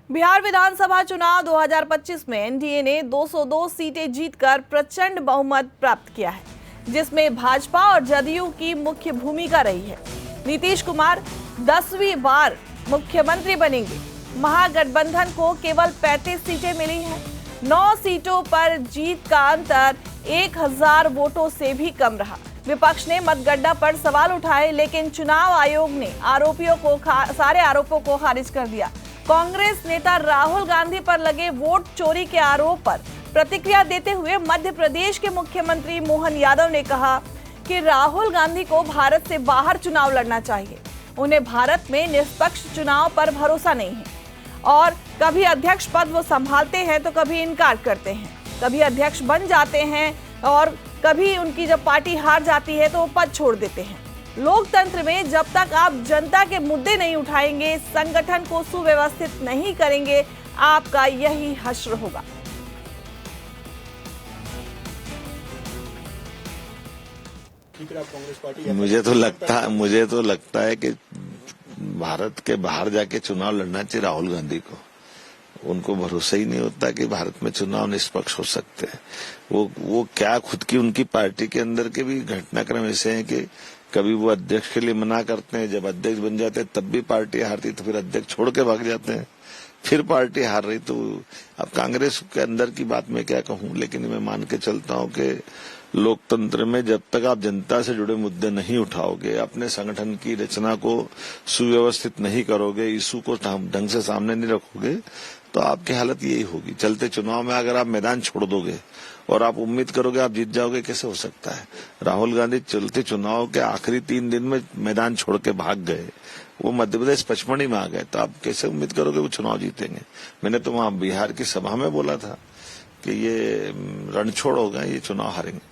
बिहार विधानसभा चुनाव 2025 में एनडीए ने 202 सीटें जीतकर प्रचंड बहुमत प्राप्त किया है, जिसमें भाजपा और जदयू की मुख्य भूमिका रही है। नीतीश कुमार 10वीं बार मुख्यमंत्री बनेंगे। महागठबंधन को केवल 35 सीटें मिली हैं। 9 सीटों पर जीत का अंतर 1000 वोटों से भी कम रहा। विपक्ष ने मतगणना पर सवाल उठाए, लेकिन चुनाव आयोग ने सारे आरोपों को खारिज कर दिया। कांग्रेस नेता राहुल गांधी पर लगे वोट चोरी के आरोप पर प्रतिक्रिया देते हुए मध्य प्रदेश के मुख्यमंत्री मोहन यादव ने कहा कि राहुल गांधी को भारत से बाहर चुनाव लड़ना चाहिए। उन्हें भारत में निष्पक्ष चुनाव पर भरोसा नहीं है और कभी अध्यक्ष पद वो संभालते हैं तो कभी इनकार करते हैं, कभी अध्यक्ष बन जाते हैं और कभी उनकी जब पार्टी हार जाती है तो वो पद छोड़ देते हैं। लोकतंत्र में जब तक आप जनता के मुद्दे नहीं उठाएंगे, संगठन को सुव्यवस्थित नहीं करेंगे, आपका यही हश्र होगा। मुझे तो लगता है कि भारत के बाहर जाके चुनाव लड़ना चाहिए राहुल गांधी को। उनको भरोसा ही नहीं होता कि भारत में चुनाव निष्पक्ष हो सकते हैं। वो क्या खुद की उनकी पार्टी के अंदर के भी घटनाक्रम ऐसे हैं कि कभी वो अध्यक्ष के लिए मना करते हैं, जब अध्यक्ष बन जाते हैं तब भी पार्टी हारती, तो फिर अध्यक्ष छोड़ के भाग जाते हैं, फिर पार्टी हार रही। तो अब कांग्रेस के अंदर की बात मैं क्या कहूं, लेकिन मैं मान के चलता हूं कि लोकतंत्र में जब तक आप जनता से जुड़े मुद्दे नहीं उठाओगे, अपने संगठन की रचना को सुव्यवस्थित नहीं करोगे, इशू को ढंग से सामने नहीं रखोगे, तो आपकी हालत यही होगी। चलते चुनाव में अगर आप मैदान छोड़ दोगे और आप उम्मीद करोगे आप जीत जाओगे, कैसे हो सकता है। राहुल गांधी चलते चुनाव के आखिरी 3 दिन में मैदान छोड़ के भाग गए, वो मध्य प्रदेश पचमढ़ी में आ गए, तो आप कैसे उम्मीद करोगे वो चुनाव जीतेंगे। मैंने तो वहां बिहार की सभा में बोला था कि ये रणछोड़ होगा, ये चुनाव हारेंगे।